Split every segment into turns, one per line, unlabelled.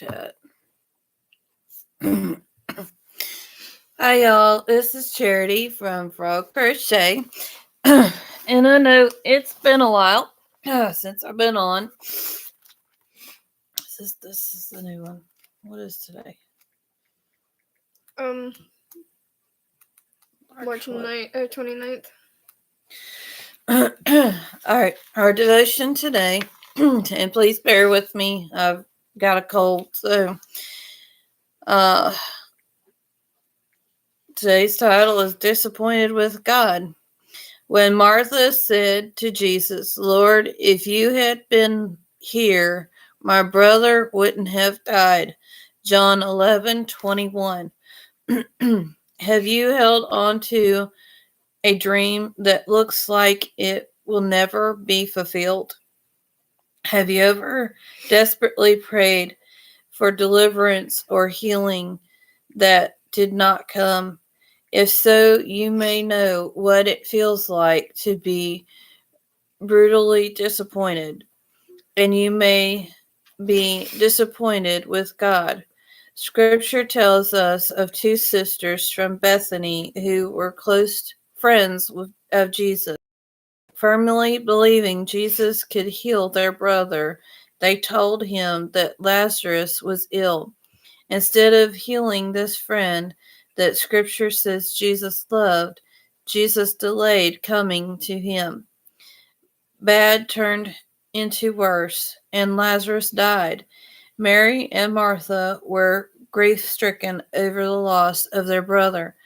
chat. Hi, y'all. This is Charity from F.R.O.G Crochet. And I know it's been a while since I've been on. This is the new one. What is today?
March 29th.
Alright, our devotion today, and please bear with me, I've got a cold, so today's title is Disappointed with God. When Martha said to Jesus, "Lord, if you had been here, my brother wouldn't have died." John 11:21. Have you held on to a dream that looks like it will never be fulfilled? Have you ever desperately prayed for deliverance or healing that did not come? If so, you may know what it feels like to be brutally disappointed, and you may be disappointed with God. Scripture tells us of two sisters from Bethany who were close friends of Jesus. Firmly believing Jesus could heal their brother, they told him that Lazarus was ill. Instead of healing this friend that Scripture says Jesus loved, Jesus delayed coming to him. Bad turned into worse, and Lazarus died. Mary and Martha were grief-stricken over the loss of their brother,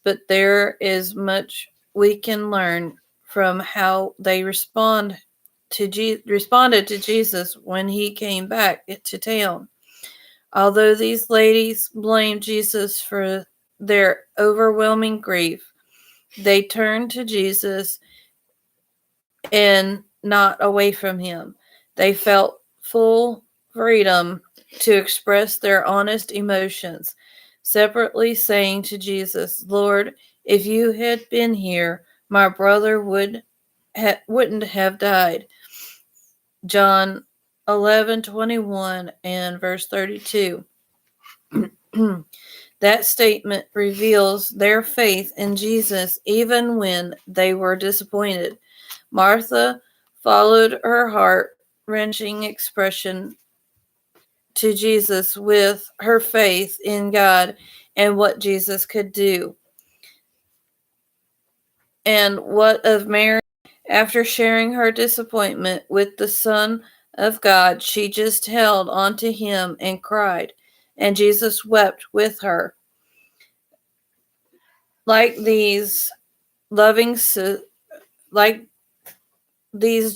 but there is much we can learn from how they responded to Jesus when he came back to town. Although these ladies blamed Jesus for their overwhelming grief, they turned to Jesus and not away from him. They felt full freedom to express their honest emotions, separately saying to Jesus, "Lord, if you had been here, my brother wouldn't have died." John 11:21 and verse 32. That statement reveals their faith in Jesus even when they were disappointed. Martha followed her heart-wrenching expression to Jesus with her faith in God and what Jesus could do. And what of Mary? After sharing her disappointment with the Son of God, she just held onto him and cried, and Jesus wept with her. Like these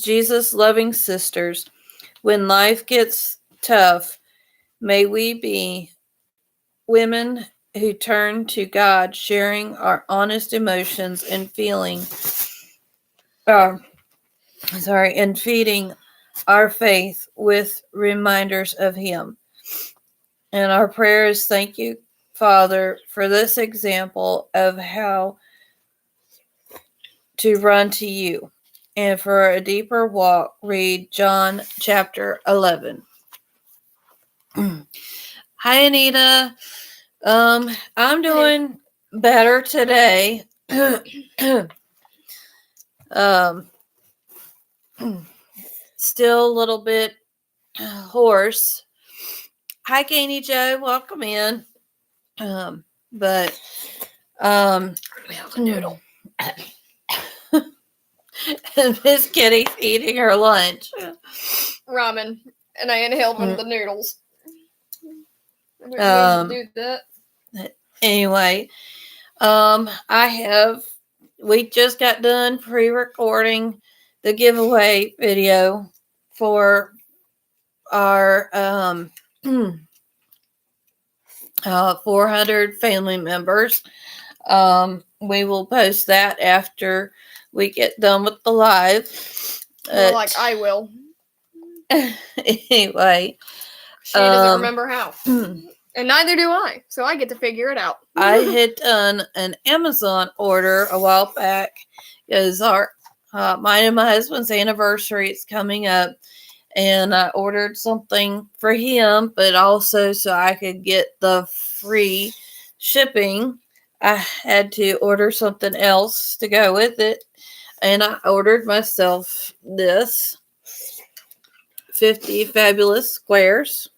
Jesus-loving sisters, when life gets tough, may we be women who turn to God, sharing our honest emotions and and feeding our faith with reminders of Him. And our prayer is, thank you, Father, for this example of how to run to you. And for a deeper walk, read John chapter 11. Hi, Anita. I'm doing better today. Still a little bit hoarse. Hi, Candy Joe. Welcome in. But noodle. And Miss Kitty's eating her lunch.
Ramen. And I inhaled one of the noodles. I didn't do that.
Anyway, we just got done pre-recording the giveaway video for our 400 family members. We will post that after we get done with the live.
I will.
Anyway.
She doesn't remember how. And neither do I. So I get to figure it out.
I had done an Amazon order a while back because mine and my husband's anniversary is coming up. and I ordered something for him, but also so I could get the free shipping, I had to order something else to go with it. And I ordered myself this 50 fabulous squares.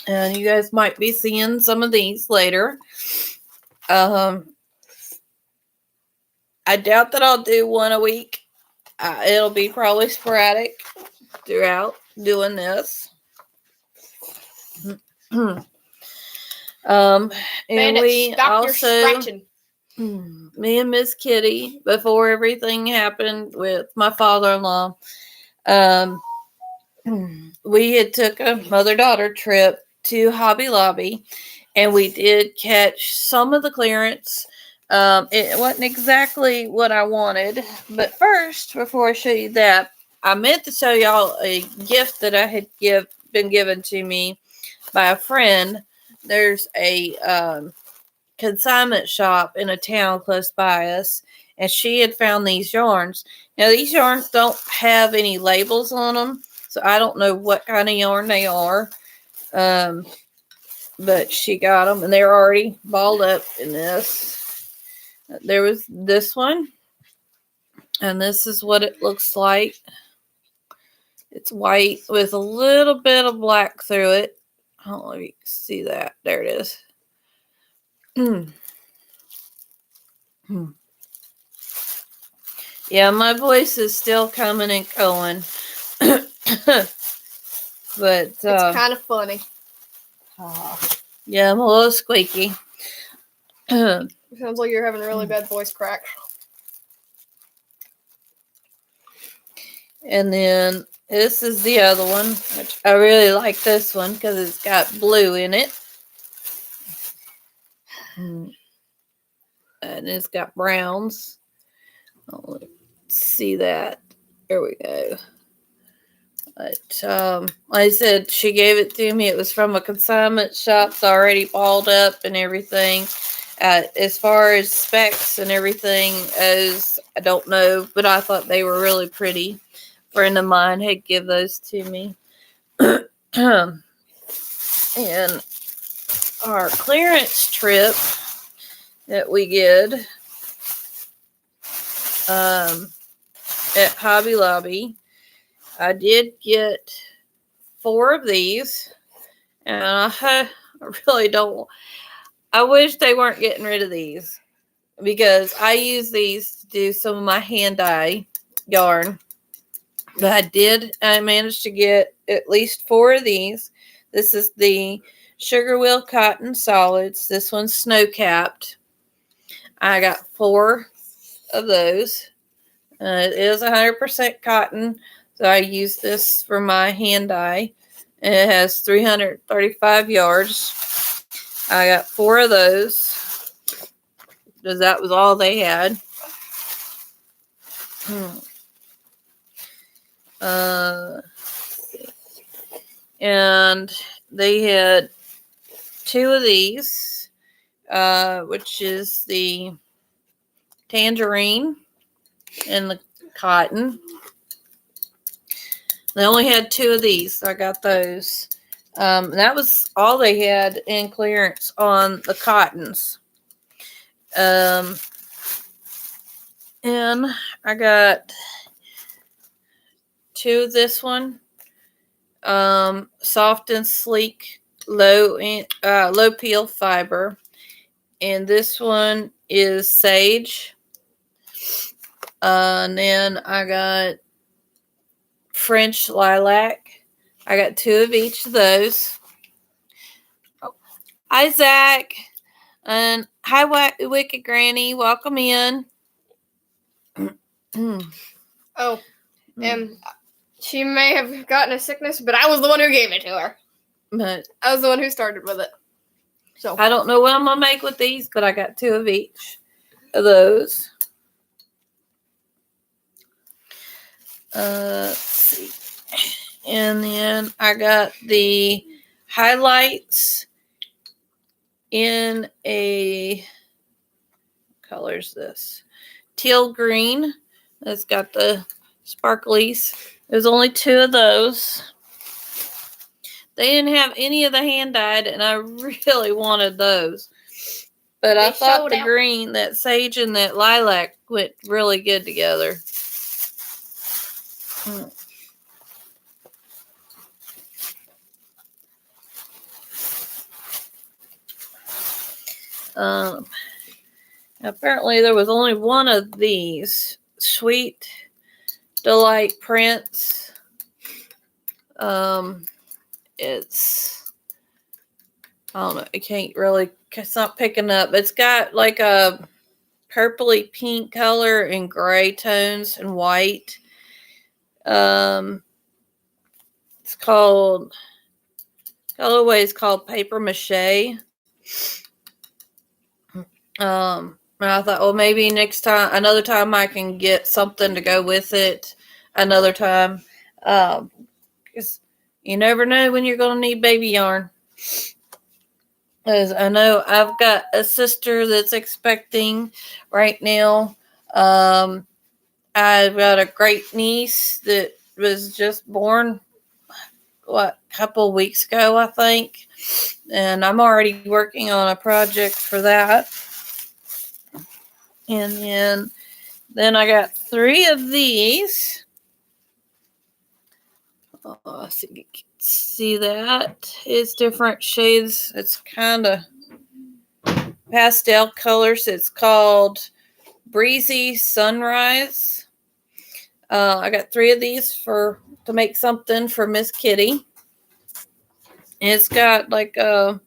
And you guys might be seeing some of these later. I doubt that I'll do one a week. It'll be probably sporadic throughout doing this. And we also, me and Miss Kitty, before everything happened with my father-in-law, we had took a mother-daughter trip to Hobby Lobby, and we did catch some of the clearance. It wasn't exactly what I wanted, but first, before I show you that, I meant to show y'all a gift that I had been given to me by a friend. There's a consignment shop in a town close by us, and she had found these yarns. Now, these yarns don't have any labels on them, so I don't know what kind of yarn they are. But she got them, and they're already balled up in this. There was this one, and this is what it looks like. It's white with a little bit of black through it. I don't know if you can see that. There it is. Yeah, my voice is still coming and going. But
it's kind of funny.
Yeah, I'm a little squeaky.
Sounds like you're having a really bad voice crack.
And then this is the other one, which I really like this one because it's got blue in it. And it's got browns. Oh, let's see that. There we go. But like I said, she gave it to me. It was from a consignment shop. It's already balled up and everything. As far as specs and everything as I don't know, but I thought they were really pretty. A friend of mine had give those to me. And our clearance trip that we did at Hobby Lobby, I did get 4 of these, and I really don't. I wish they weren't getting rid of these because I use these to do some of my hand dye yarn. But I managed to get at least 4 of these. This is the Sugar Wheel Cotton Solids. This one's snow capped. I got 4 of those. It is 100% cotton, so I use this for my hand dye. And it has 335 yards. I got 4 of those because that was all they had. And they had 2 of these, which is the tangerine and the cotton. They only had 2 of these, so I got those. That was all they had in clearance on the cottons. And I got 2 of this one. Soft and sleek, low peel fiber. And this one is sage. And then I got French lilac. I got 2 of each of those. Oh, hi, Zach. And hi, Wicked Granny. Welcome in.
She may have gotten a sickness, but I was the one who gave it to her.
But
I was the one who started with it. So
I don't know what I'm going to make with these, but I got 2 of each of those. Let's see. And then I got the highlights in a, what color is this? Teal green. That's got the sparklies. There's only 2 of those. They didn't have any of the hand-dyed, and I really wanted those. But I thought the green, that sage and that lilac went really good together. Apparently there was only one of these Sweet Delight prints. It's, I don't know, I can't really, it's not picking up. It's got like a purpley pink color and gray tones and white. It's called, colorway is called Paper Mache. And I thought, well, maybe another time I can get something to go with it another time. Because you never know when you're going to need baby yarn. As I know I've got a sister that's expecting right now. I've got a great niece that was just born, a couple weeks ago, I think. And I'm already working on a project for that. And then I got 3 of these. Oh, see that? It's different shades. It's kind of pastel colors. It's called Breezy Sunrise. I got 3 of these to make something for Miss Kitty. It's got like a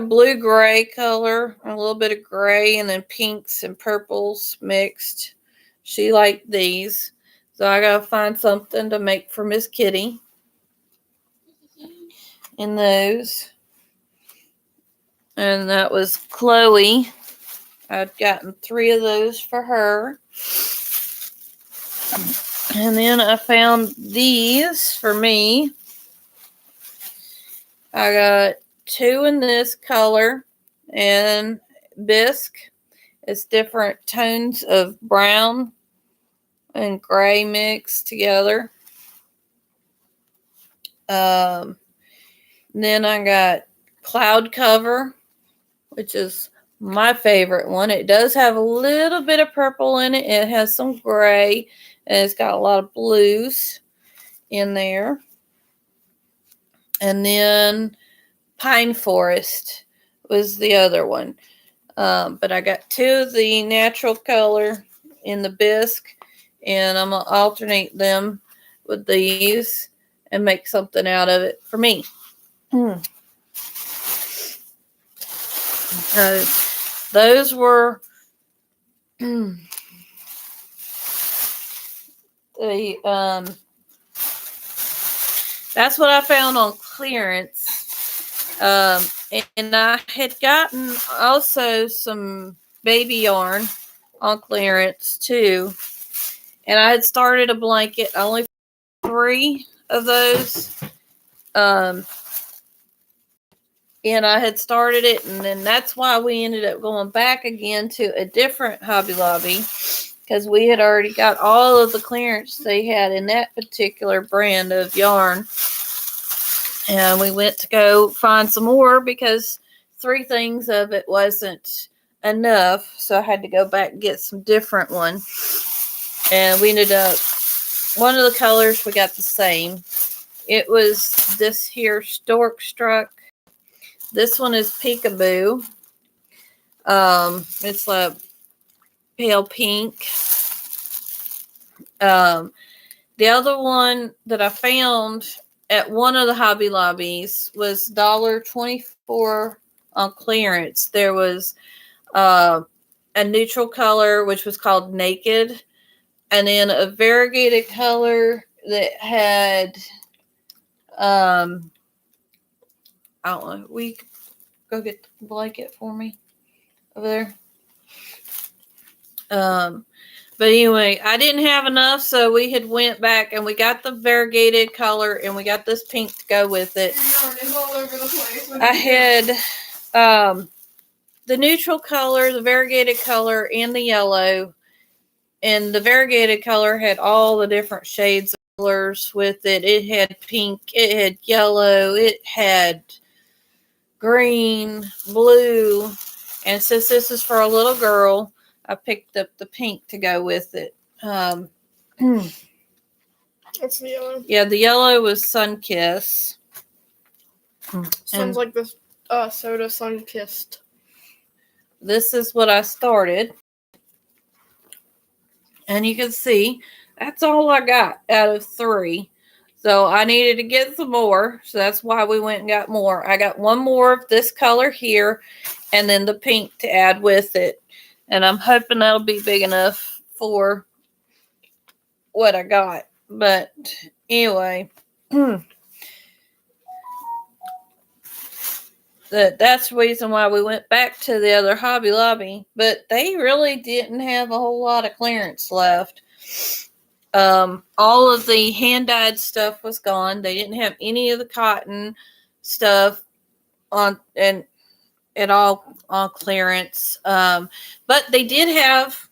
blue-gray color, a little bit of gray, and then pinks and purples mixed. She liked these. So I gotta find something to make for Miss Kitty. In those. And that was Chloe. I'd gotten 3 of those for her. And then I found these for me. I got 2 in this color and bisque. It's different tones of brown and gray mixed together. Then I got Cloud Cover, which is my favorite one. It does have a little bit of purple in it. It has some gray, and it's got a lot of blues in there. And then Pine Forest was the other one. But I got 2 of the natural color in the bisque, and I'm going to alternate them with these and make something out of it for me. Those were that's what I found on clearance. And I had gotten also some baby yarn on clearance too. And I had started a blanket, only 3 of those. And I had started it, and then that's why we ended up going back again to a different Hobby Lobby, because we had already got all of the clearance they had in that particular brand of yarn. And we went to go find some more because 3 things of it wasn't enough, so I had to go back and get some different one. And we ended up, one of the colors we got the same. It was this here Stork Struck. This one is Peekaboo. It's a pale pink. The other one that I found at one of the Hobby Lobbies was $1.24 on clearance. There was a neutral color, which was called Naked, and then a variegated color that had I don't know. We go get the blanket for me over there. But anyway, I didn't have enough, so we had went back and we got the variegated color and we got this pink to go with it. All over the place. I had the neutral color, the variegated color, and the yellow. And the variegated color had all the different shades of colors with it. It had pink, it had yellow, it had green, blue, and since this is for a little girl, I picked up the pink to go with it.
What's the yellow?
Yeah, the yellow was Sun-Kiss.
Sounds like this soda Sun-Kissed.
This is what I started. And you can see, that's all I got out of 3. So I needed to get some more. So that's why we went and got more. I got one more of this color here. And then the pink to add with it. And I'm hoping that'll be big enough for what I got. But anyway. That's the reason why we went back to the other Hobby Lobby. But they really didn't have a whole lot of clearance left. All of the hand-dyed stuff was gone. They didn't have any of the cotton stuff on and at all on clearance. But they did have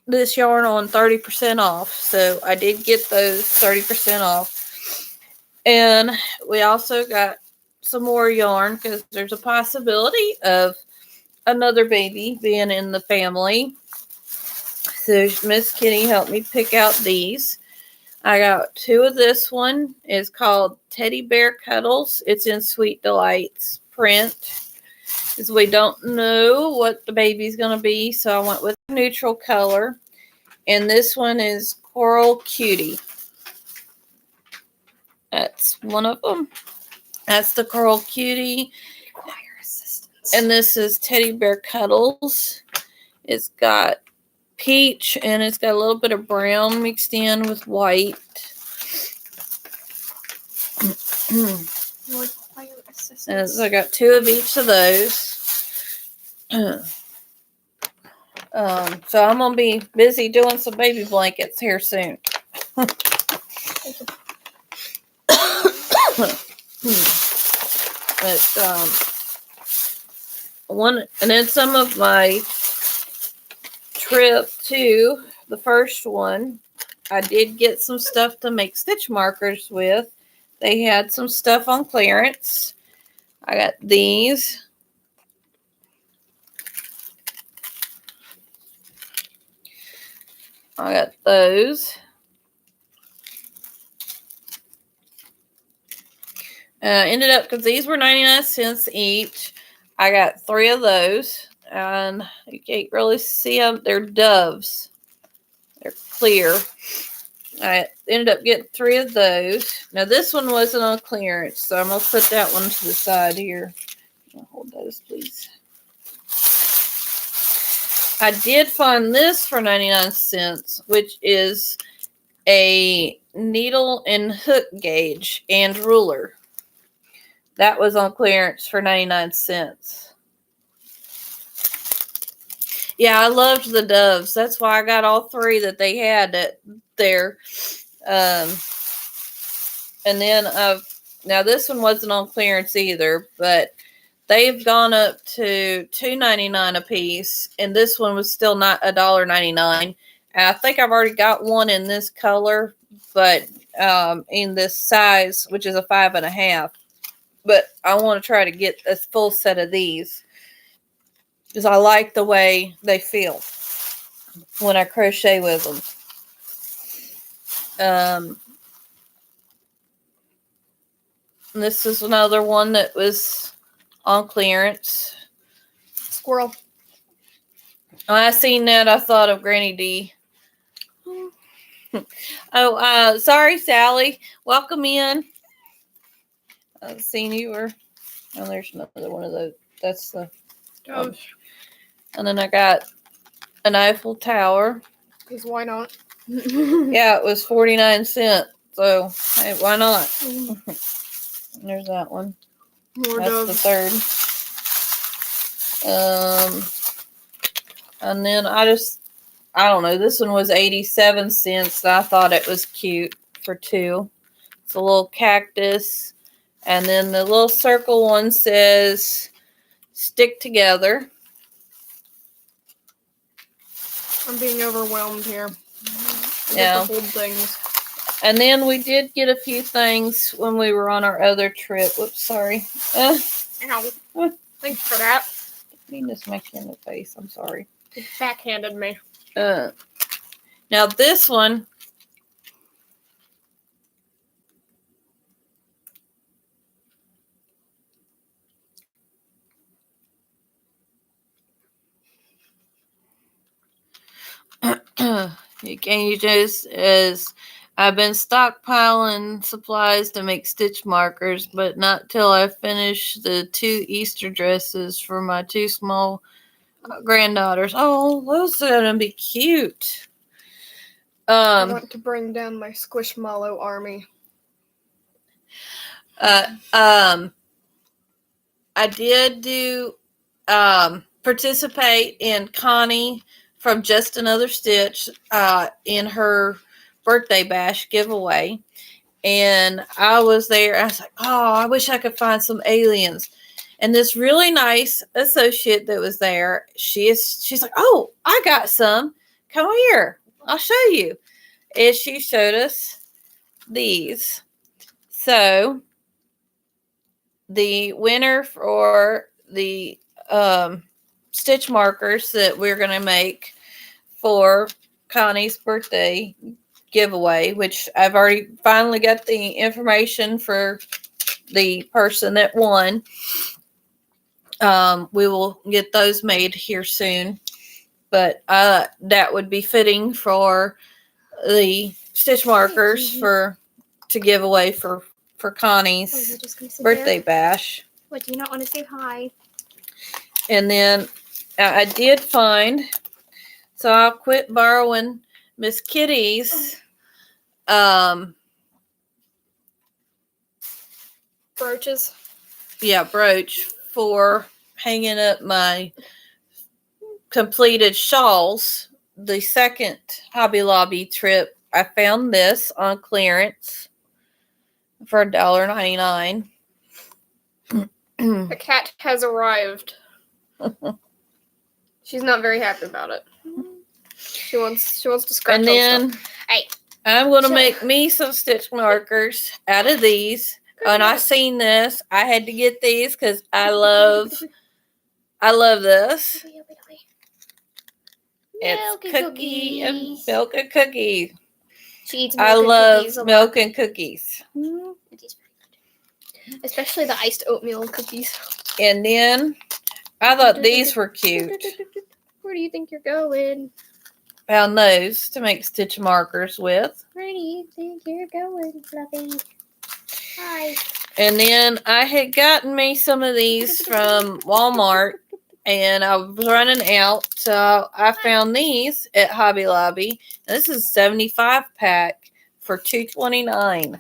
this yarn on 30% off. So I did get those 30% off. And we also got some more yarn because there's a possibility of another baby being in the family. So Miss Kitty helped me pick out these. I got 2 of this one. It's called Teddy Bear Cuddles. It's in Sweet Delights print. Because we don't know what the baby's going to be, so I went with a neutral color. And this one is Coral Cutie. That's one of them. That's the Coral Cutie. And this is Teddy Bear Cuddles. It's got peach and it's got a little bit of brown mixed in with white. And so I got 2 of each of those. So I'm going to be busy doing some baby blankets here soon. And then some of my trip to the first one, I did get some stuff to make stitch markers with. They had some stuff on clearance. I got these. I got those. Ended up, because these were 99 cents each, I got 3 of those. And you can't really see them. They're doves. They're clear. I ended up getting 3 of those. Now, this one wasn't on clearance, so I'm going to put that one to the side here. Hold those, please. I did find this for 99 cents, which is a needle and hook gauge and ruler. That was on clearance for 99 cents. Yeah, I loved the doves. That's why I got all 3 that they had there. And then now this one wasn't on clearance either, but they've gone up to $2.99 a piece, and this one was still not $1.99. And I think I've already got one in this color, but in this size, which is a 5.5. But I want to try to get a full set of these because I like the way they feel when I crochet with them. This is another one that was on clearance.
Squirrel.
When I seen that, I thought of Granny D. Oh, sorry, Sally. Welcome in. I've seen you were. Oh, there's another one of those. That's the. And then I got an Eiffel Tower.
Because why not?
Yeah, it was 49 cents. So, hey, why not? There's that one.
More
That's
doves.
the third. And then I don't know. This one was 87 cents. I thought it was cute for 2. It's a little cactus. And then the little circle one says, stick together.
I'm being overwhelmed here.
Yeah.
Hold things.
And then we did get a few things when we were on our other trip. Whoops, sorry.
Ow. Thanks for that.
You just smack you in the face. I'm sorry.
You backhanded me.
Now this one. You can use this as I've been stockpiling supplies to make stitch markers, but not till I finish the 2 Easter dresses for my 2 small granddaughters. Oh, those are gonna be cute.
I want to bring down my Squishmallow army.
I did do participate in Connie from Just Another Stitch in her birthday bash giveaway, and I was there. I was like, oh, I wish I could find some aliens. And this really nice associate that was there, she's like, oh, I got some. Come here, I'll show you. And she showed us these. So the winner for the stitch markers that we're going to make for Connie's birthday giveaway, which I've already finally got the information for the person that won. We will get those made here soon, but that would be fitting for the stitch markers to give away for Connie's birthday bash.
What, do you not want to say hi?
And then I did find, so I'll quit borrowing Miss Kitty's
brooches.
Yeah, brooch for hanging up my completed shawls. The second Hobby Lobby trip, I found this on clearance for $1.99.
The cat has arrived. She's not very happy about it. She wants to scratch.
And then
stuff. Hey,
I'm gonna make me some stitch markers out of these. And I seen this. I had to get these because I love this. It's cookie and milk and cookie.
She eats
milk I love milk and cookies.
Especially the iced oatmeal cookies.
And then I thought these were cute.
Where do you think you're going?
Found those to make stitch markers with.
Where do you think you're going, Fluffy? Hi.
And then I had gotten me some of these from Walmart, and I was running out, so I found these at Hobby Lobby. And this is a 75-pack for $2.29.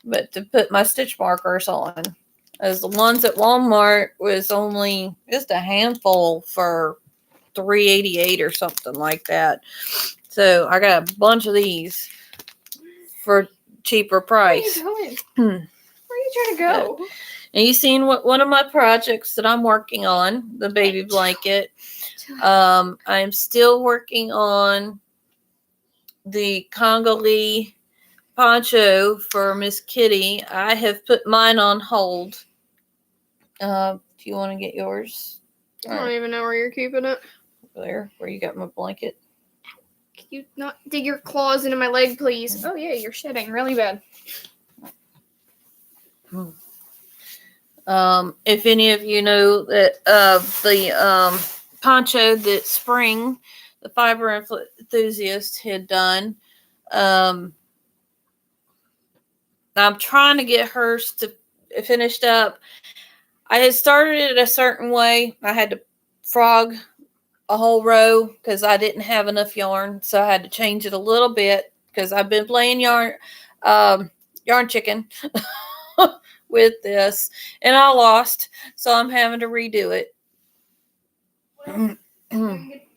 But to put my stitch markers on, as the ones at Walmart was only just a handful for $3.88 or something like that. So I got a bunch of these for cheaper price.
Where are you going? Where are you trying to go?
And you seen what one of my projects that I'm working on, the baby blanket. I'm still working on the Congolese poncho for Miss Kitty. I have put mine on hold. Do you want to get yours?
I don't even know where you're keeping it.
There, where you got my blanket.
Can you not dig your claws into my leg, please? Oh yeah, you're shedding really bad.
If any of you know that the poncho that Spring, the fiber enthusiast, had done, I'm trying to get hers to finished up. I had started it a certain way. I had to frog a whole row because I didn't have enough yarn, so I had to change it a little bit because I've been playing yarn chicken with this, and I lost, so I'm having to redo it.
Well, get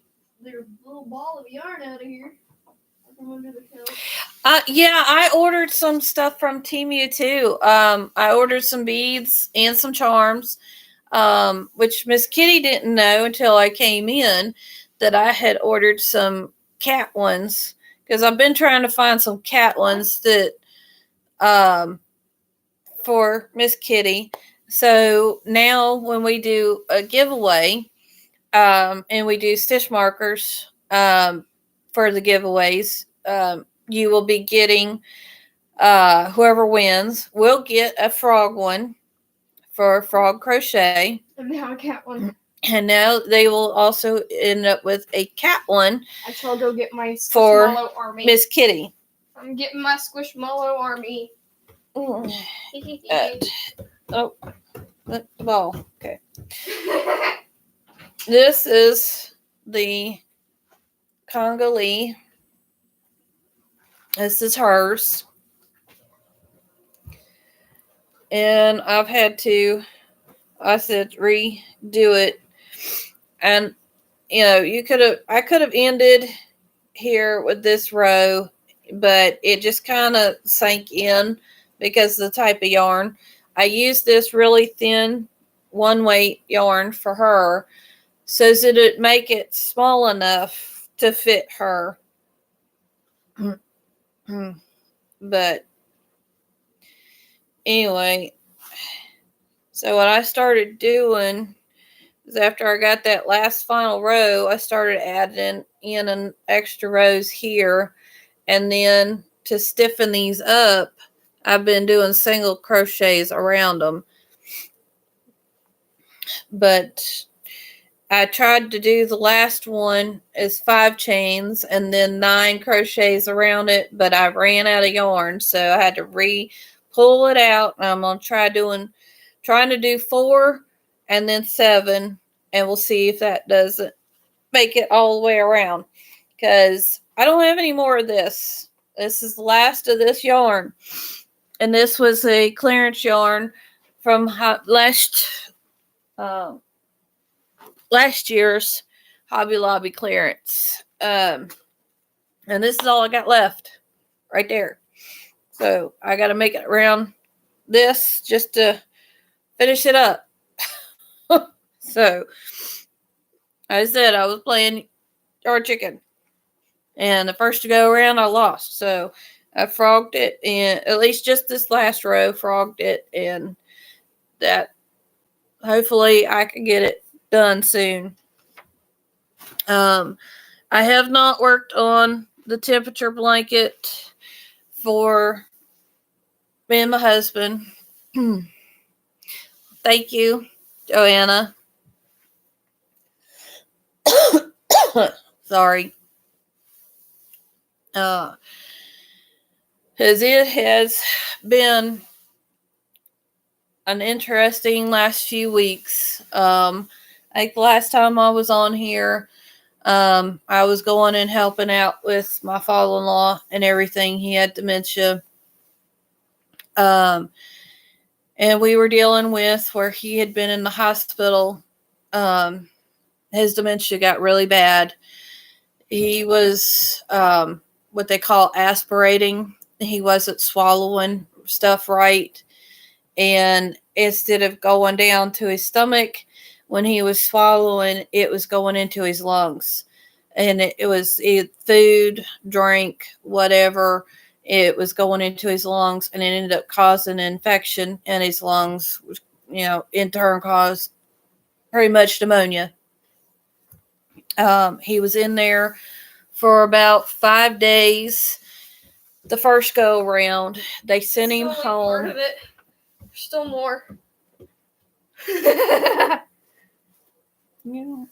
their little ball of yarn out of here.
Yeah, I ordered some stuff from Temu too. I ordered some beads and some charms, which Miss Kitty didn't know until I came in that I had ordered some cat ones because I've been trying to find some cat ones that for Miss Kitty. So now when we do a giveaway, and we do stitch markers for the giveaways, you will be getting whoever wins will get a frog one for F.R.O.G crochet.
And now a cat one.
And now they will also end up with a cat one.
I shall go get my
for
Squishmallow army.
Miss Kitty.
I'm getting my Squishmallow army.
Oh, the ball. Okay. This is the Congolese. This is hers. And I've had to, I said, redo it. And, I could have ended here with this row, but it just kind of sank in because of the type of yarn. I used this really thin one weight yarn for her so that it make it small enough to fit her. But anyway, so what I started doing is after I got that last final row, I started adding in an extra rows here. And then to stiffen these up, I've been doing single crochets around them. But I tried to do the last one as 5 chains and then 9 crochets around it, but I ran out of yarn, so I had to pull it out. I'm gonna trying to do 4 and then 7, and we'll see if that doesn't make it all the way around. Because I don't have any more of this. This is the last of this yarn, and this was a clearance yarn from last year's Hobby Lobby clearance. And this is all I got left right there. So I got to make it around this just to finish it up. So I said I was playing Yard Chicken. And the first to go around, I lost. So I frogged it, and at least just this last row, frogged it, and that hopefully I can get it done soon. I have not worked on the temperature blanket for me and my husband. Thank you, Joanna. Sorry. Because it has been an interesting last few weeks. I think the last time I was on here, I was going and helping out with my father-in-law and everything. He had dementia. And we were dealing with where he had been in the hospital. His dementia got really bad. He was what they call aspirating. He wasn't swallowing stuff right. And instead of going down to his stomach, when he was swallowing, it was going into his lungs. And it was food, drink, whatever. It was going into his lungs, and it ended up causing an infection in his lungs, which, in turn caused pretty much pneumonia. He was in there for about 5 days. The first go around, they sent him home.
Part of it. There's still more.
Yeah.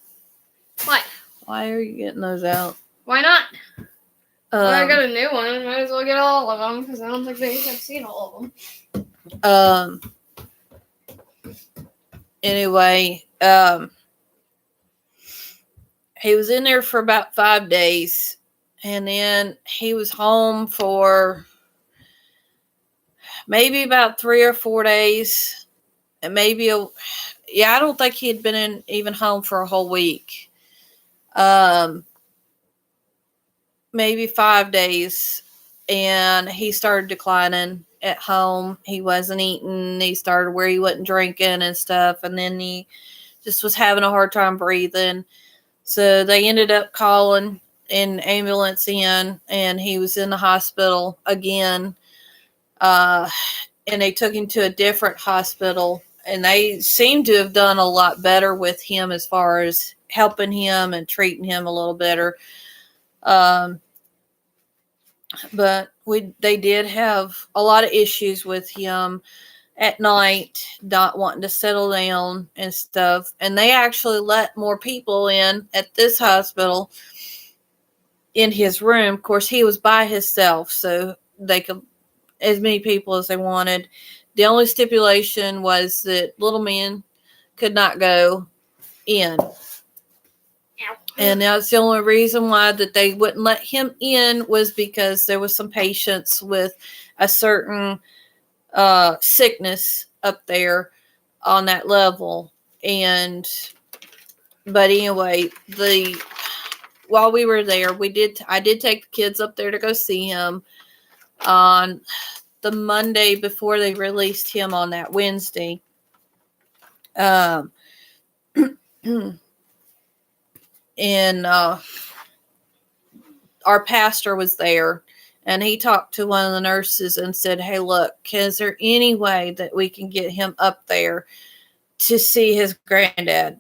What?
Why are you getting those out?
Why not? I got a new one. Might as well get all of them because I don't think they have seen all of them.
Anyway, he was in there for about 5 days, and then he was home for maybe about 3 or 4 days, and maybe I don't think he'd been even home for a whole week. Maybe 5 days, and he started declining at home. He wasn't eating. He started where he wasn't drinking and stuff, and then he just was having a hard time breathing. So they ended up calling an ambulance in, and he was in the hospital again. And they took him to a different hospital, and they seem to have done a lot better with him as far as helping him and treating him a little better. But they did have a lot of issues with him at night, not wanting to settle down and stuff. And they actually let more people in at this hospital in his room. Of course, he was by himself, so they could as many people as they wanted. The only stipulation was that little men could not go in. And that's the only reason why that they wouldn't let him in, was because there was some patients with a certain sickness up there on that level. But anyway, while we were there, I did take the kids up there to go see him on the Monday before they released him on that Wednesday. And our pastor was there, and he talked to one of the nurses and said, "Hey, look, is there any way that we can get him up there to see his granddad?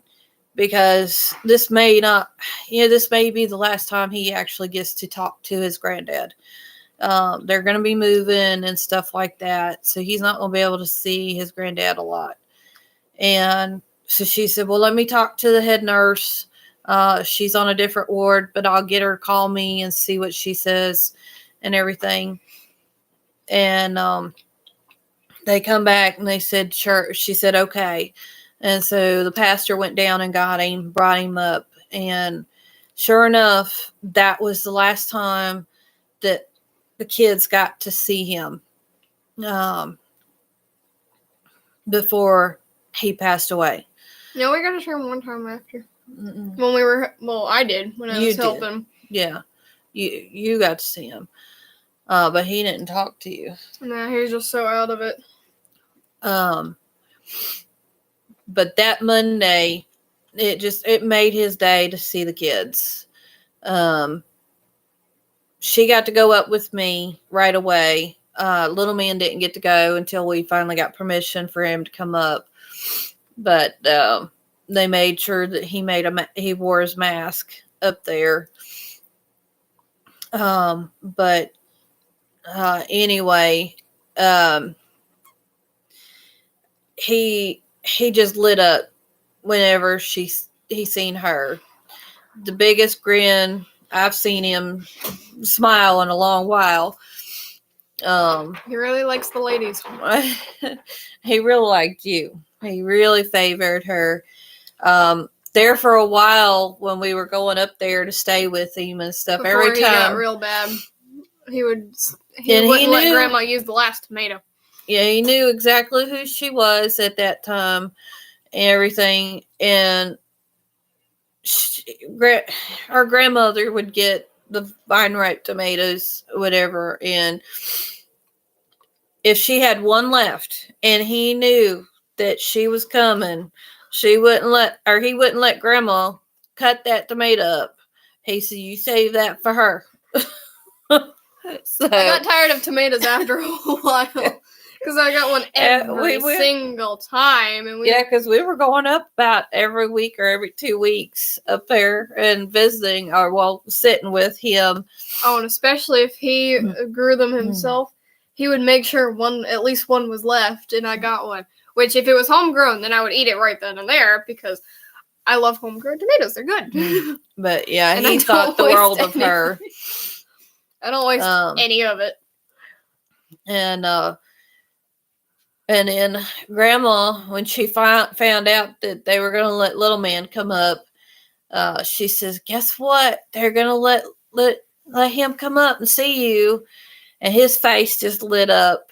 Because this may be the last time he actually gets to talk to his granddad. They're going to be moving and stuff like that, so he's not going to be able to see his granddad a lot." And so she said, "Well, let me talk to the head nurse. She's on a different ward, but I'll get her to call me and see what she says and everything." And they come back and they said, "Sure." She said, "Okay." And so the pastor went down and got him, brought him up. And sure enough, that was the last time that the kids got to see him before he passed away.
No, we got to see him one time after. When I did, when I was helping.
Yeah. You got to see him. But he didn't talk to you.
No, he was just so out of it.
But that Monday, it made his day to see the kids. She got to go up with me right away. Little man didn't get to go until we finally got permission for him to come up. But they made sure that he wore his mask up there. But anyway, he just lit up whenever he seen her. The biggest grin I've seen him smile in a long while.
He really likes the ladies.
He really liked you. He really favored her. There for a while when we were going up there to stay with him and stuff.
Before
every time
he got real bad, he wouldn't let Grandma use the last tomato.
Yeah, he knew exactly who she was at that time and everything. And our grandmother would get the vine ripe tomatoes, whatever, and if she had one left and he knew that she was coming, he wouldn't let Grandma cut that tomato up. He said, "You save that for her."
So, I got tired of tomatoes after a while because I got one every single time. And
because we were going up about every week or every 2 weeks up there and visiting, or sitting with him.
Oh, and especially if he grew them himself, he would make sure at least one was left, and I got one. Which, if it was homegrown, then I would eat it right then and there because I love homegrown tomatoes. They're good.
But yeah, and he thought the world of her.
I don't waste any of it.
And then Grandma, when she found out that they were going to let little man come up, she says, "Guess what? They're going to let him come up and see you." And his face just lit up.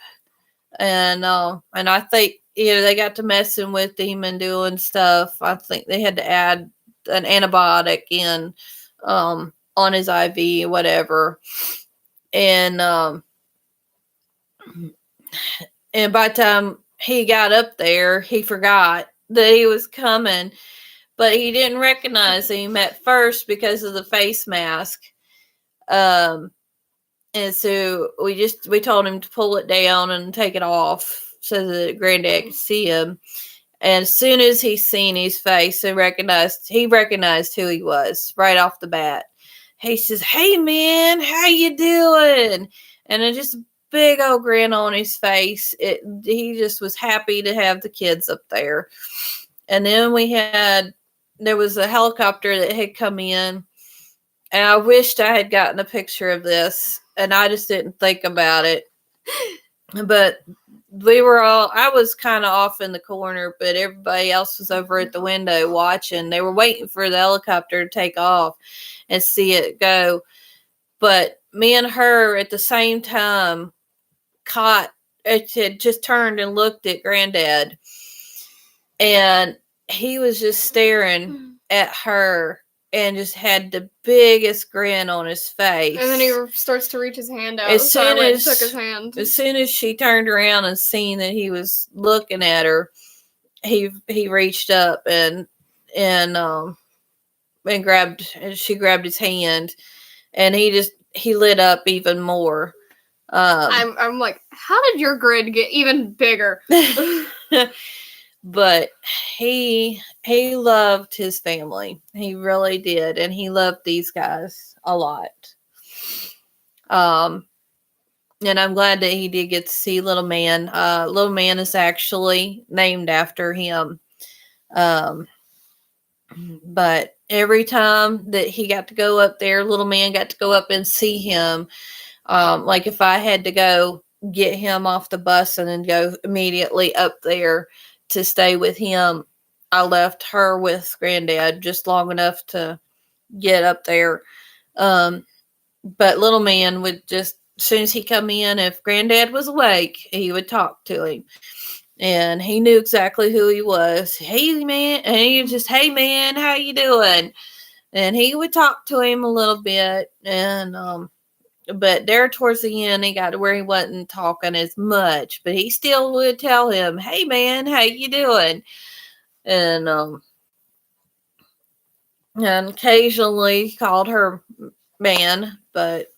And I think, they got to messing with him and doing stuff. I think they had to add an antibiotic in on his IV or whatever. And by the time he got up there, he forgot that he was coming, but he didn't recognize him at first because of the face mask. And so we told him to pull it down and take it off so that Granddad could see him. And as soon as he seen his face and he recognized who he was right off the bat. He says, "Hey man, how you doing?" And then just a big old grin on his face. He just was happy to have the kids up there. And then there was a helicopter that had come in, and I wished I had gotten a picture of this, and I just didn't think about it. But I was kind of off in the corner, but everybody else was over at the window watching. They were waiting for the helicopter to take off and see it go. But me and her at the same time had just turned and looked at Granddad, and he was just staring at her and just had the biggest grin on his face.
And then he starts to reach his hand out. As soon as took his hand.
As soon as she turned around and seen that he was looking at her, he reached up and she grabbed his hand, and he lit up even more.
I'm like, how did your grin get even bigger?
But he loved his family. He really did, and he loved these guys a lot. And I'm glad that he did get to see Little Man. Little Man is actually named after him. But every time that he got to go up there, Little Man got to go up and see him. Like if I had to go get him off the bus and then go immediately up there to stay with him, I left her with Granddad just long enough to get up there. But Little Man would just, as soon as he come in, if Granddad was awake, he would talk to him. And he knew exactly who he was. Hey, man. And he was just, "Hey, man, how you doing?" And he would talk to him a little bit. And, but there towards the end, he got to where he wasn't talking as much. But he still would tell him, "Hey, man, how you doing?" And occasionally called her man, but...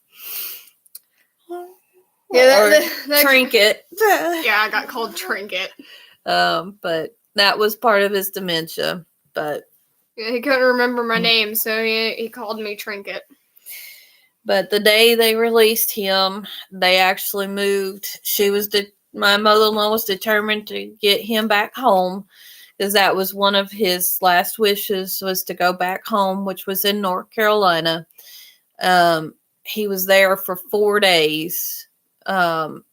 Yeah,
Trinket.
Yeah, I got called Trinket.
But that was part of his dementia. But
yeah, he couldn't remember my name, so he called me Trinket.
But the day they released him, they actually moved. My mother-in-law was determined to get him back home, because that was one of his last wishes, was to go back home, which was in North Carolina. He was there for 4 days. And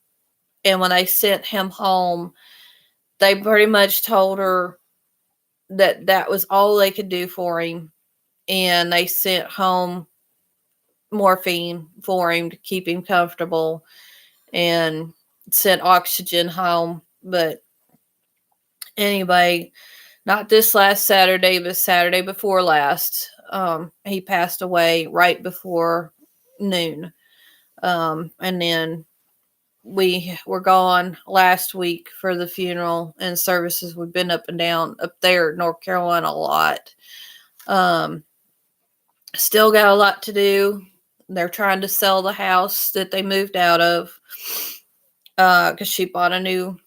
when they sent him home, they pretty much told her that was all they could do for him. And they sent home morphine for him to keep him comfortable, and sent oxygen home. But anyway, not this last Saturday, but Saturday before last, he passed away right before noon. And then we were gone last week for the funeral and services. We've been up and down up there in North Carolina a lot. Still got a lot to do. They're trying to sell the house that they moved out of, because she bought a new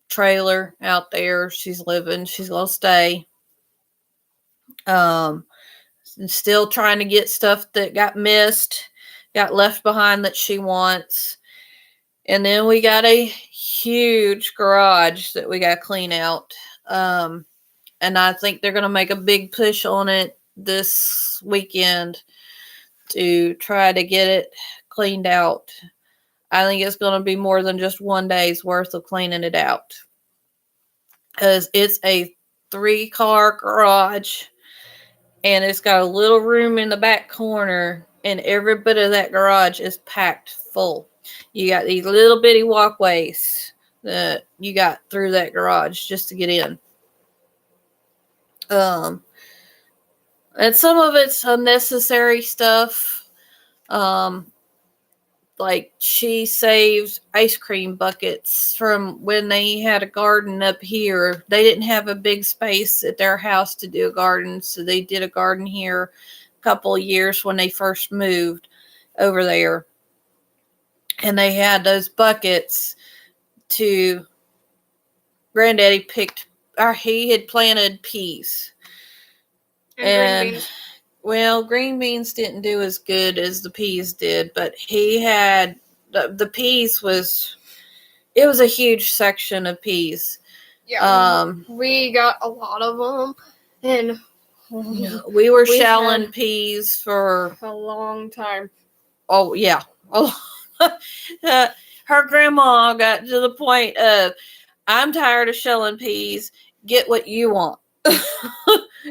trailer out there. She's going to stay. Still trying to get stuff that got left behind that she wants. And then we got a huge garage that we got to clean out. And I think they're going to make a big push on it this weekend to try to get it cleaned out. I think it's going to be more than just one day's worth of cleaning it out, because it's a 3-car garage, and it's got a little room in the back corner, and every bit of that garage is packed full. You got these little bitty walkways that you got through that garage just to get in. And some of it's unnecessary stuff. Like she saved ice cream buckets from when they had a garden up here. They didn't have a big space at their house to do a garden, so they did a garden here a couple of years when they first moved. over there. And they had those buckets to Granddaddy he had planted peas.
And green beans.
Well, green beans didn't do as good as the peas did, but he had the peas it was a huge section of peas.
Yeah, we got a lot of them, and
we were shelling peas for
a long time.
Oh, yeah. Her grandma got to the point of, I'm tired of shelling peas. Get what you want.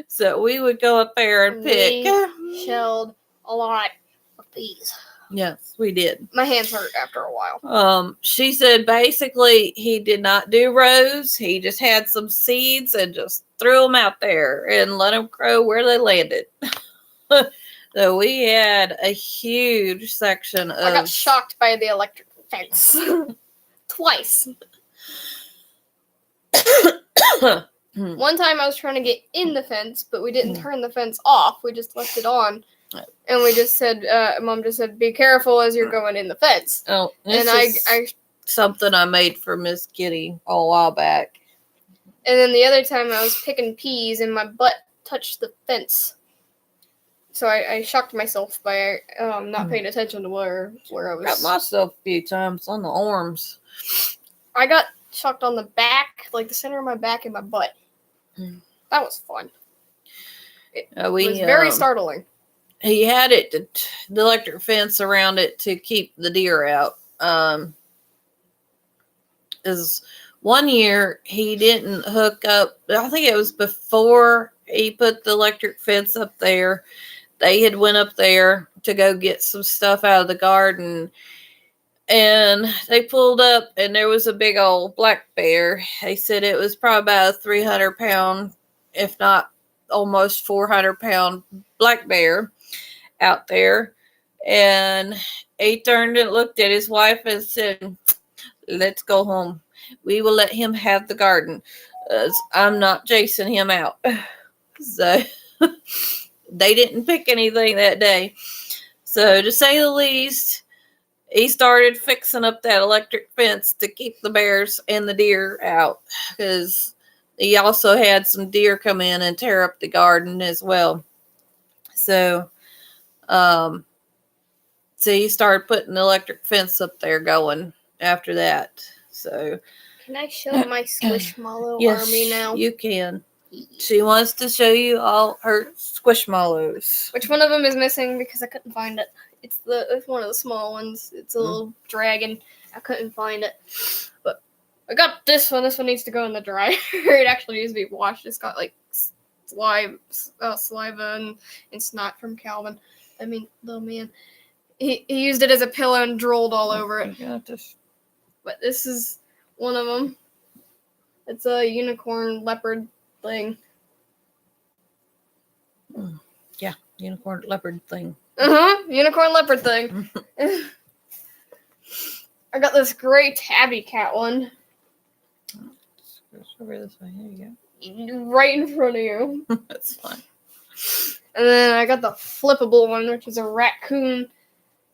So we would go up there and pick.
We shelled a lot of peas.
Yes, we did.
My hands hurt after a while.
She said basically he did not do rows. He just had some seeds and just threw them out there and let them grow where they landed. So we had a huge section of...
I got shocked by the electric fence. Twice. One time I was trying to get in the fence, but we didn't turn the fence off. We just left it on. And we just said, Mom just said, be careful as you're going in the fence.
Oh, I something I made for Miss Kitty a while back.
And then the other time I was picking peas and my butt touched the fence. So I shocked myself by not paying attention to where I was.
Got myself a few times on the arms.
I got shocked on the back, like the center of my back and my butt. That was fun. It was very startling.
He had the electric fence around it to keep the deer out. Is one year he didn't hook up. I think it was before he put the electric fence up there. They had went up there to go get some stuff out of the garden, and they pulled up, and there was a big old black bear. They said it was probably about a 300-pound, if not almost 400-pound black bear out there. And he turned and looked at his wife and said, let's go home. We will let him have the garden. I'm not chasing him out. So they didn't pick anything that day. So to say the least, he started fixing up that electric fence to keep the bears and the deer out, because he also had some deer come in and tear up the garden as well. So he started putting the electric fence up there going after that. So
can I show my Squishmallow army now?
You can. She wants to show you all her Squishmallows.
Which one of them is missing because I couldn't find it? It's one of the small ones. It's a little dragon. I couldn't find it. But I got this one. This one needs to go in the dryer. It actually needs to be washed. It's got like saliva and snot from Calvin. I mean, little man. He used it as a pillow and drooled all over it.
Got this.
But this is one of them. It's a unicorn leopard thing.
Yeah, unicorn leopard thing.
Unicorn leopard thing. I got this gray tabby cat one.
Over this way. There you
go. Right in front of you.
That's fine.
And then I got the flippable one, which is a raccoon.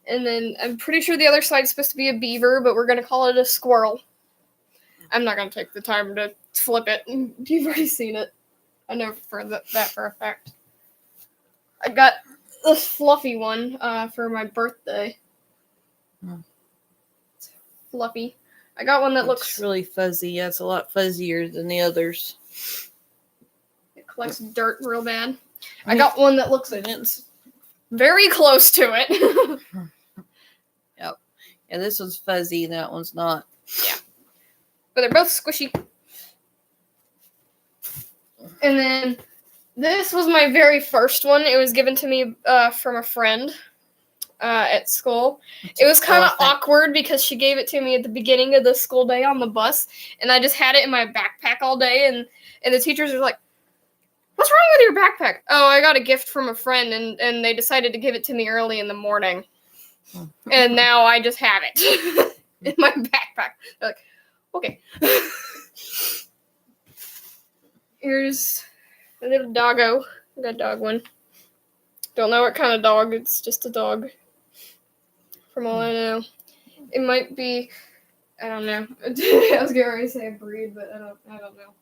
And then I'm pretty sure the other side's supposed to be a beaver, but we're going to call it a squirrel. I'm not going to take the time to flip it. You've already seen it. I know that for a fact. I got this fluffy one for my birthday. It's fluffy. I got one that looks
really fuzzy. Yeah, it's a lot fuzzier than the others.
It collects dirt real bad. I got one that looks very close to it.
Yep. Yeah, this one's fuzzy. That one's not.
Yeah. But they're both squishy. And then this was my very first one. It was given to me from a friend at school. It was kind of awkward because she gave it to me at the beginning of the school day on the bus, and I just had it in my backpack all day, and the teachers were like, "What's wrong with your backpack?" "Oh, I got a gift from a friend, and they decided to give it to me early in the morning. And now I just have it in my backpack." They're like, okay. Here's a little doggo. I got a dog one. Don't know what kind of dog. It's just a dog. from all I know. It might be, I don't know. I was getting ready to say a breed, but I don't know.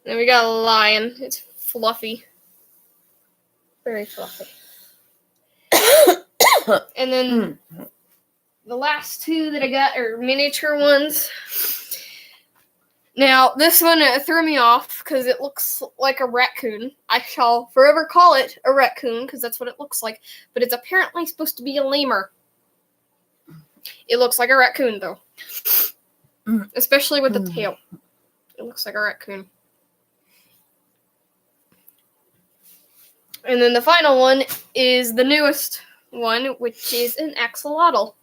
Then we got a lion. It's fluffy. Very fluffy. And then the last two that I got are miniature ones. Now, this one threw me off because it looks like a raccoon. I shall forever call it a raccoon because that's what it looks like. But it's apparently supposed to be a lemur. It looks like a raccoon, though. Especially with the tail. It looks like a raccoon. And then the final one is the newest one, which is an axolotl.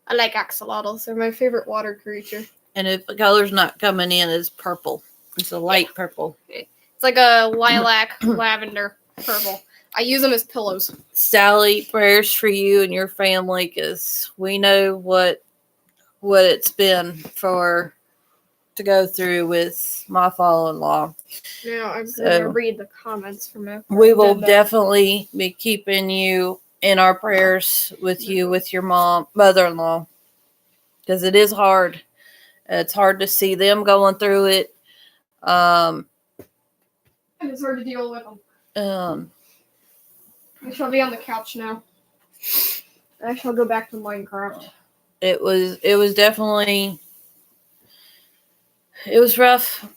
I like axolotls. They're my favorite water creature.
And if the color's not coming in, it's purple. It's a light purple.
It's like a lilac, lavender purple. I use them as pillows.
Sally, prayers for you and your family, because we know what it's been to go through with my father-in-law.
Yeah, I'm going to read the comments from it.
We will definitely be keeping you in our prayers with you, with your mother-in-law, because it is hard. It's hard to see them going through it.
And it's hard to deal with them. I shall be on the couch now. I shall go back to Minecraft.
It was definitely, it was rough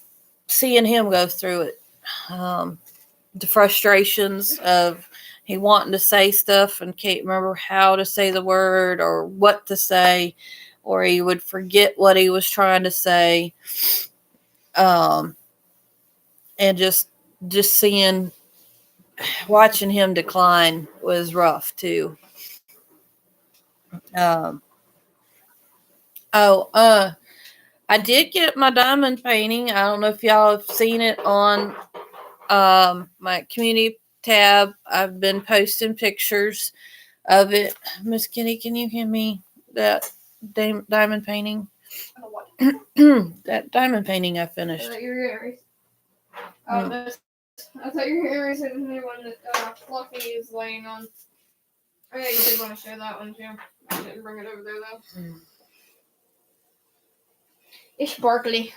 seeing him go through it. The frustrations of he wanting to say stuff and can't remember how to say the word or what to say, or he would forget what he was trying to say. And just watching him decline was rough too. I did get my diamond painting. I don't know if y'all have seen it on my community tab. I've been posting pictures of it. Miss Kitty, can you hand me that diamond painting? That diamond painting I finished.
I thought you were going to say the new one that Fluffy is laying on. Oh yeah, you did want to show that one too. I didn't bring it over there though. It's sparkly.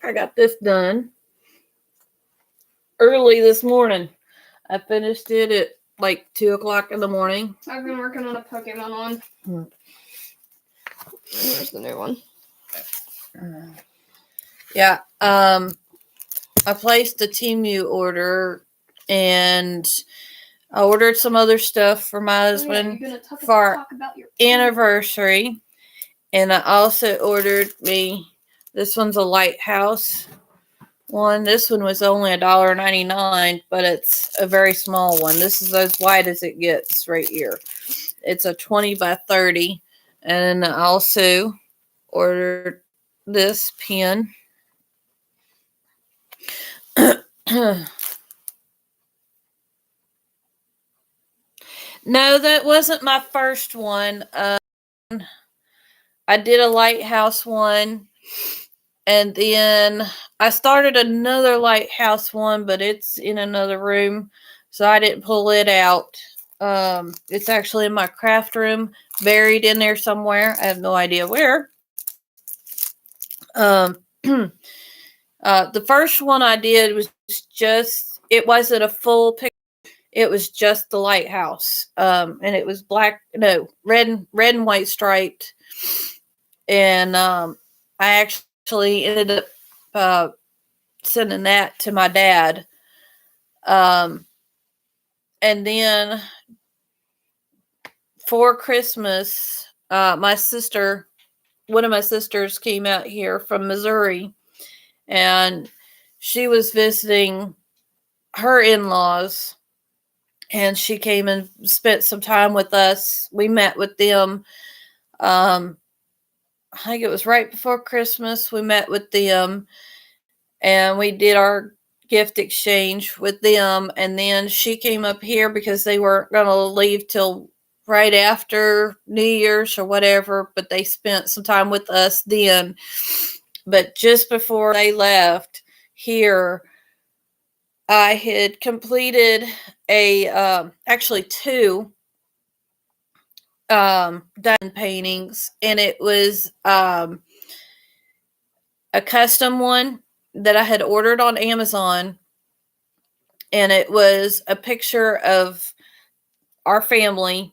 I got this done early this morning. I finished it at like 2:00 in the morning.
I've been working on a Pokemon one. Here's the new one.
Yeah. I placed a Temu order, and I ordered some other stuff for my husband for our anniversary. And I also ordered this one's a lighthouse one. This one was only $1.99, but it's a very small one. This is as wide as it gets right here. It's a 20 by 30. And I also ordered this pen. No, that wasn't my first one. I did a lighthouse one, and then I started another lighthouse one, but it's in another room, so I didn't pull it out. It's actually in my craft room, buried in there somewhere. I have no idea where. The first one I did was it wasn't a full picture. It was just the lighthouse. And it was red and white striped. And I actually ended up sending that to my dad. And then for Christmas, one of my sisters came out here from Missouri, and she was visiting her in-laws, and she came and spent some time with us. We met with them. I think it was right before Christmas. We met with them, and we did our gift exchange with them. And then she came up here because they weren't going to leave till right after New Year's or whatever, but they spent some time with us then. But just before they left here, I had completed actually two diamond paintings, and it was a custom one that I had ordered on Amazon, and it was a picture of our family,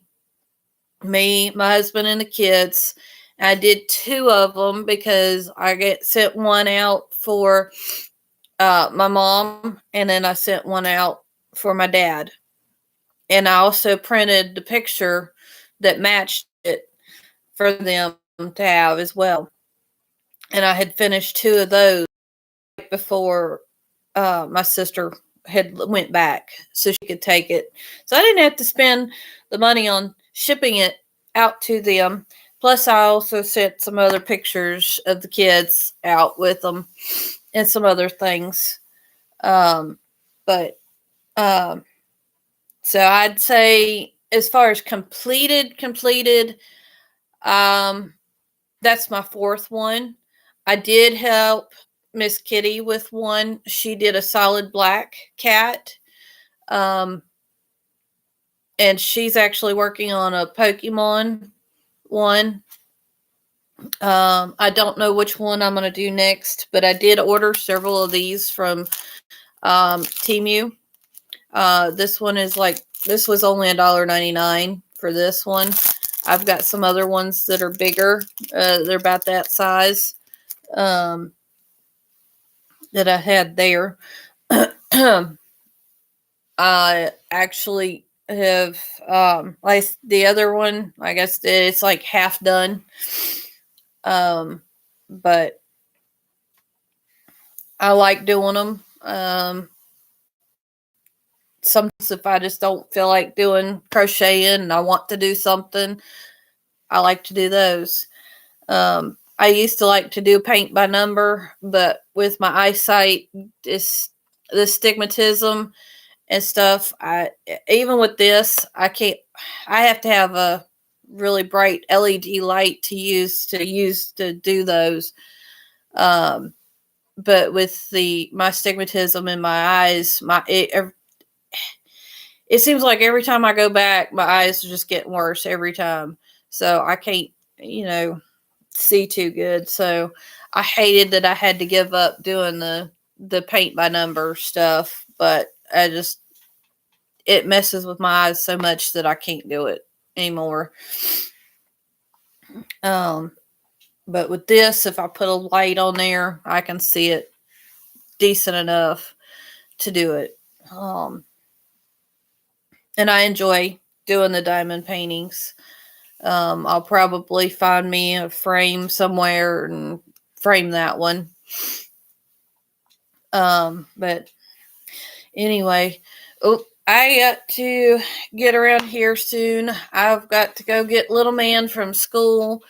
me, my husband, and the kids. I did two of them because I get sent one out for my mom, and then I sent one out for my dad. And I also printed the picture that matched it for them to have as well. And I had finished two of those before my sister had went back so she could take it. So I didn't have to spend the money on shipping it out to them. Plus, I also sent some other pictures of the kids out with them and some other things. But so I'd say as far as completed, that's my fourth one. I did help Miss Kitty with one. She did a solid black cat. Um, and she's actually working on a Pokemon one. I don't know which one I'm going to do next, but I did order several of these from Temu. This one is this was only $1.99 for this one. I've got some other ones that are bigger. They're about that size that I had there. I actually have like the other one, I guess it's like half done. But I like doing them. Sometimes if I just don't feel like doing crocheting and I want to do something, I like to do those. I used to like to do paint by number, but with my eyesight, the stigmatism and stuff, even with this, I can't. I have to have a really bright LED light to use to do those. But with my stigmatism in my eyes, it seems like every time I go back, my eyes are just getting worse every time. So I can't, see too good. So I hated that I had to give up doing the paint by number stuff, but it messes with my eyes so much that I can't do it anymore. But with this, if I put a light on there, I can see it decent enough to do it. And I enjoy doing the diamond paintings. I'll probably find me a frame somewhere and frame that one. But anyway, I got to get around here soon. I've got to go get little man from school,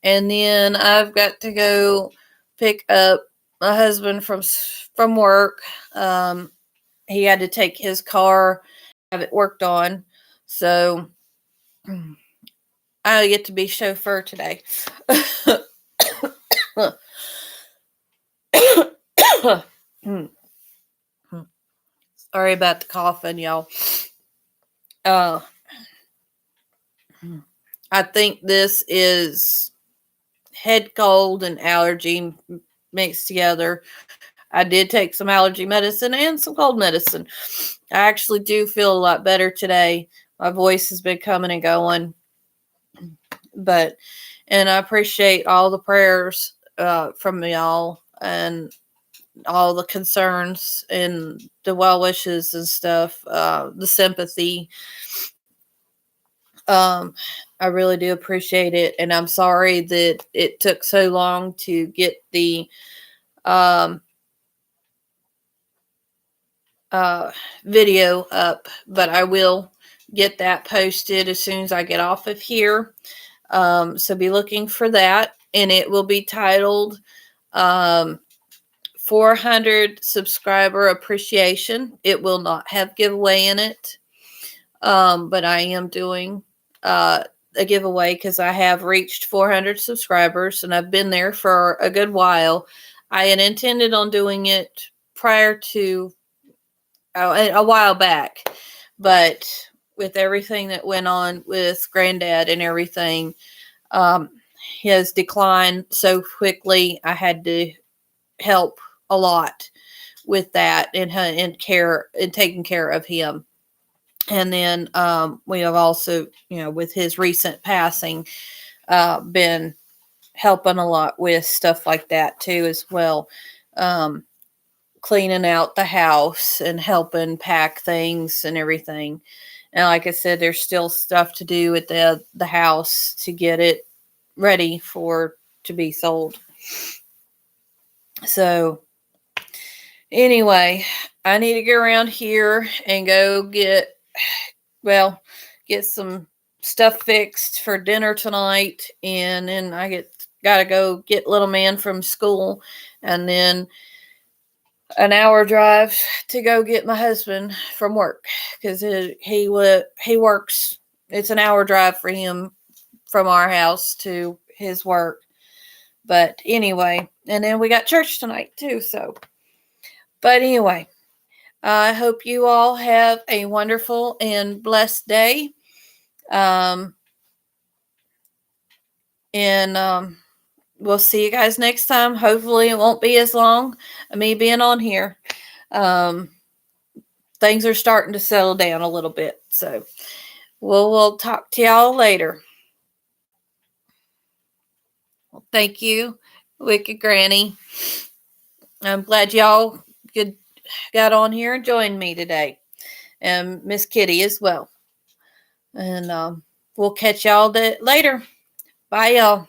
and then I've got to go pick up my husband from work. He had to take his car, have it worked on, so I get to be chauffeur today. Sorry about the coughing, y'all. I think this is head cold and allergy mixed together. I did take some allergy medicine and some cold medicine. I actually do feel a lot better today. My voice has been coming and going. And I appreciate all the prayers from y'all and all the concerns and the well wishes and stuff, the sympathy. I really do appreciate it, and I'm sorry that it took so long to get the video up, but I will get that posted as soon as I get off of here. So be looking for that, and it will be titled 400 subscriber appreciation. It will not have giveaway in it, but I am doing a giveaway because I have reached 400 subscribers, and I've been there for a good while. I had intended on doing it prior to a while back, but with everything that went on with Granddad and everything, um, his decline so quickly, I had to help a lot with that and care and taking care of him. And then we have also, with his recent passing, been helping a lot with stuff like that too as well. Um, Cleaning out the house and helping pack things and everything. And like I said, there's still stuff to do with the house to get it ready for to be sold. So anyway, I need to go around here and go get some stuff fixed for dinner tonight, and then gotta go get little man from school, and then an hour drive to go get my husband from work because he works. It's an hour drive for him from our house to his work. But anyway, and then we got church tonight too. So, but anyway, I hope you all have a wonderful and blessed day. Um, and we'll see you guys next time. Hopefully, it won't be as long of me being on here. Um, Things are starting to settle down a little bit. So we'll talk to y'all later. Well, thank you, Wicked Granny. I'm glad y'all got on here and joined me today. And Miss Kitty as well. And we'll catch y'all later. Bye, y'all.